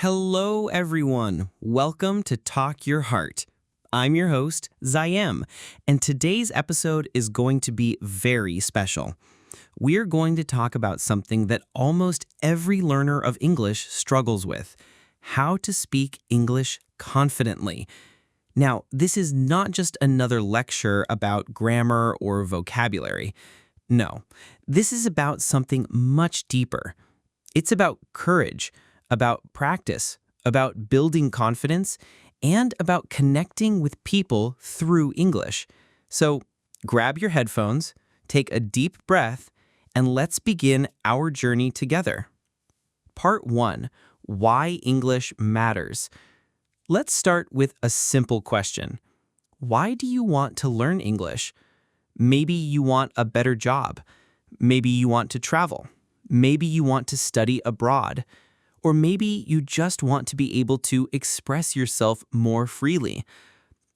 Hello, everyone. Welcome to Talk Your Heart. I'm your host, Zayem, and today's episode is going to be very special. We're going to talk about something that almost every learner of English struggles with: how to speak English confidently. Now, this is not just another lecture about grammar or vocabulary. No, this is about something much deeper. It's about courage, about practice, about building confidence, and about connecting with people through English. So grab your headphones, take a deep breath, and let's begin our journey together. Part 1. Why English Matters. Let's start with a simple question. Why do you want to learn English? Maybe you want a better job. Maybe you want to travel. Maybe you want to study abroad. Or maybe you just want to be able to express yourself more freely.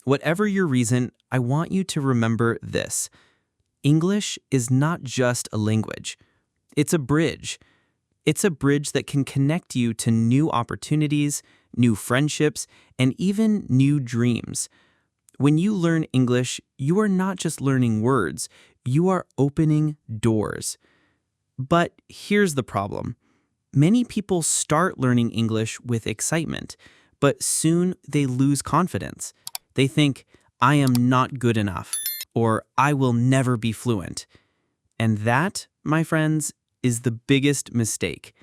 Whatever your reason, I want you to remember this. English is not just a language. It's a bridge. It's a bridge that can connect you to new opportunities, new friendships, and even new dreams. When you learn English, you are not just learning words, you are opening doors. But here's the problem. Many people start learning English with excitement, but soon they lose confidence. They think, I am not good enough, or I will never be fluent. And that, my friends, is the biggest mistake.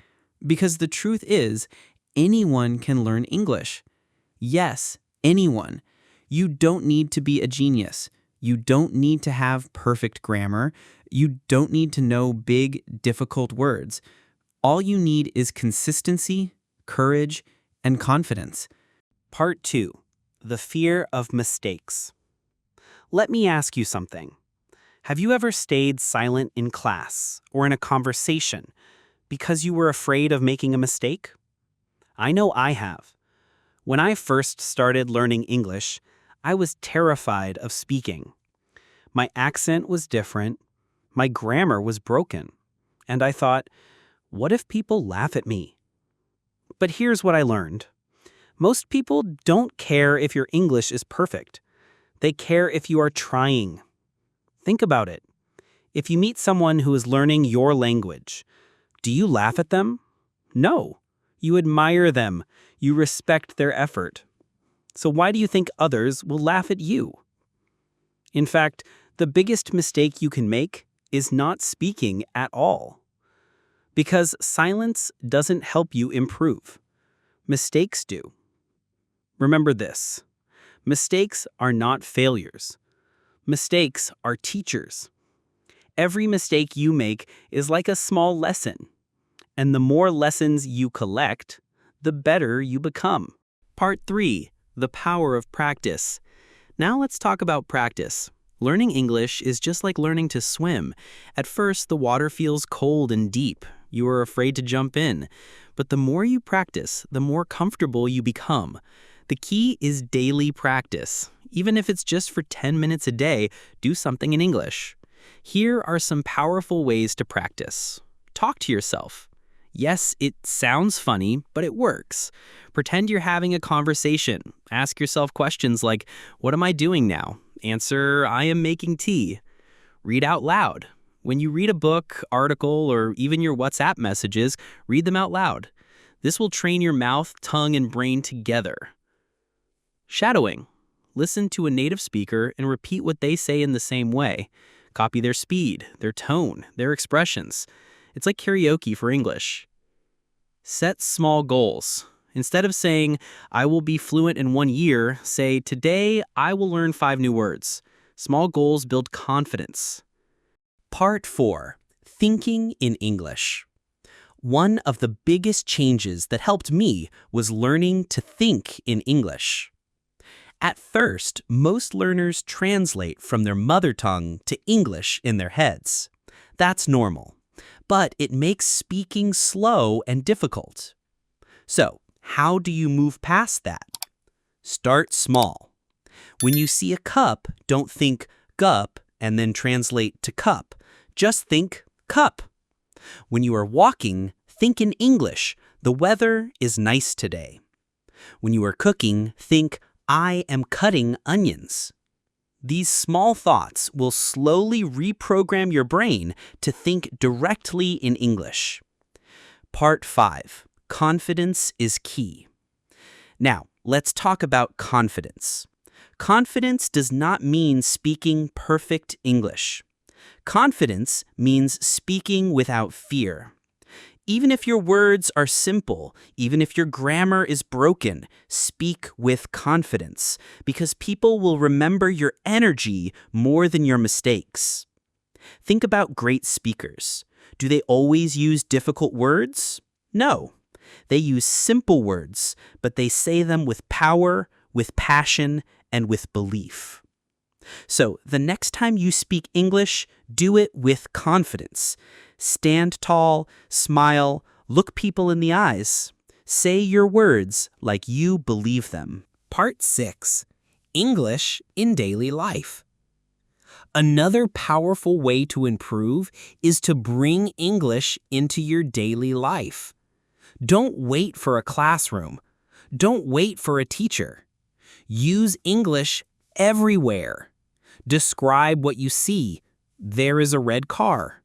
Because the truth is, anyone can learn English. Yes, anyone. You don't need to be a genius. You don't need to have perfect grammar. You don't need to know big, difficult words. All you need is consistency, courage, and confidence. Part 2. The Fear of Mistakes. Let me ask you something. Have you ever stayed silent in class or in a conversation because you were afraid of making a mistake? I know I have. When I first started learning English, I was terrified of speaking. My accent was different, my grammar was broken, and I thought, what if people laugh at me? But here's what I learned. Most people don't care if your English is perfect. They care if you are trying. Think about it. If you meet someone who is learning your language, do you laugh at them? No. You admire them. You respect their effort. So why do you think others will laugh at you? In fact, the biggest mistake you can make is not speaking at all. Because silence doesn't help you improve. Mistakes do. Remember this. Mistakes are not failures. Mistakes are teachers. Every mistake you make is like a small lesson. And the more lessons you collect, the better you become. Part 3. The Power of Practice. Now let's talk about practice. Learning English is just like learning to swim. At first, the water feels cold and deep. You are afraid to jump in. But the more you practice, the more comfortable you become. The key is daily practice. Even if it's just for 10 minutes a day, do something in English. Here are some powerful ways to practice. Talk to yourself. Yes, it sounds funny, but it works. Pretend you're having a conversation. Ask yourself questions like, what am I doing now? Answer, I am making tea. Read out loud. When you read a book, article, or even your WhatsApp messages, read them out loud. This will train your mouth, tongue, and brain together. Shadowing. Listen to a native speaker and repeat what they say in the same way. Copy their speed, their tone, their expressions. It's like karaoke for English. Set small goals. Instead of saying, I will be fluent in 1 year, say, today I will learn 5 new words. Small goals build confidence. Part 4. Thinking in English. One of the biggest changes that helped me was learning to think in English. At first, most learners translate from their mother tongue to English in their heads. That's normal, but it makes speaking slow and difficult. So, how do you move past that? Start small. When you see a cup, don't think gup and then translate to cup. Just think cup. When you are walking, think in English. The weather is nice today. When you are cooking, think, I am cutting onions. These small thoughts will slowly reprogram your brain to think directly in English. Part 5. Confidence is key. Now, let's talk about confidence. Confidence does not mean speaking perfect English. Confidence means speaking without fear. Even if your words are simple, even if your grammar is broken, speak with confidence, because people will remember your energy more than your mistakes. Think about great speakers. Do they always use difficult words? No. They use simple words, but they say them with power, with passion, and with belief. So, the next time you speak English, do it with confidence. Stand tall, smile, look people in the eyes. Say your words like you believe them. Part 6. English in daily life. Another powerful way to improve is to bring English into your daily life. Don't wait for a classroom. Don't wait for a teacher. Use English everywhere. Describe what you see. There is a red car.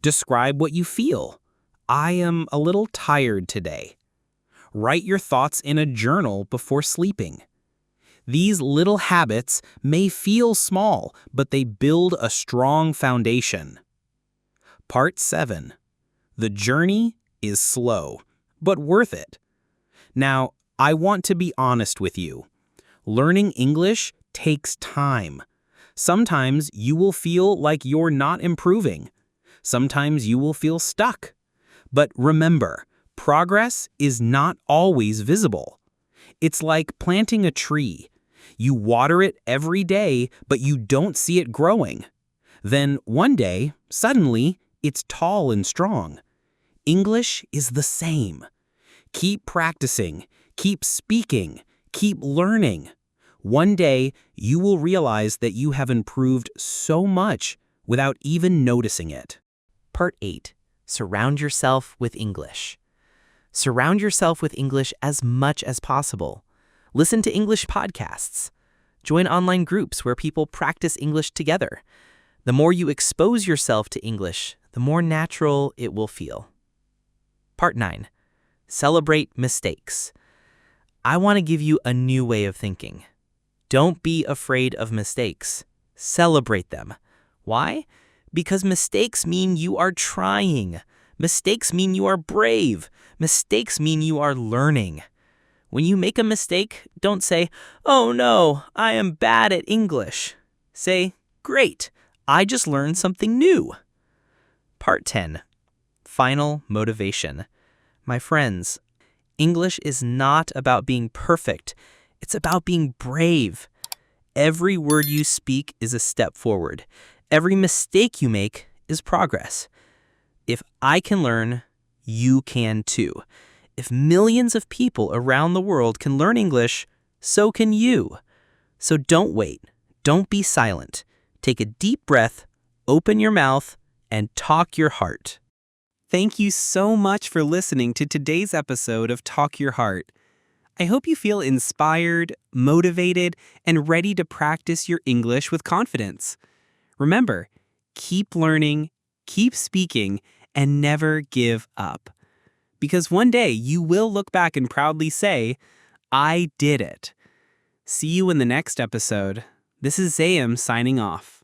Describe what you feel. I am a little tired today. Write your thoughts in a journal before sleeping. These little habits may feel small, but they build a strong foundation. Part 7. The journey is slow, but worth it. Now, I want to be honest with you. Learning English takes time. Sometimes you will feel like you're not improving. Sometimes you will feel stuck. But remember, progress is not always visible. It's like planting a tree. You water it every day, but you don't see it growing. Then one day, suddenly, it's tall and strong. English is the same. Keep practicing, keep speaking, keep learning. One day, you will realize that you have improved so much without even noticing it. Part 8. Surround yourself with English. Surround yourself with English as much as possible. Listen to English podcasts. Join online groups where people practice English together. The more you expose yourself to English, the more natural it will feel. Part 9. Celebrate mistakes. I want to give you a new way of thinking. Don't be afraid of mistakes. Celebrate them. Why? Because mistakes mean you are trying. Mistakes mean you are brave. Mistakes mean you are learning. When you make a mistake, don't say, "Oh no, I am bad at English." Say, "Great, I just learned something new." Part 10. Final motivation. My friends, English is not about being perfect. It's about being brave. Every word you speak is a step forward. Every mistake you make is progress. If I can learn, you can too. If millions of people around the world can learn English, so can you. So don't wait. Don't be silent. Take a deep breath, open your mouth, and talk your heart. Thank you so much for listening to today's episode of Talk Your Heart. I hope you feel inspired, motivated, and ready to practice your English with confidence. Remember, keep learning, keep speaking, and never give up. Because one day you will look back and proudly say, I did it. See you in the next episode. This is Zayem signing off.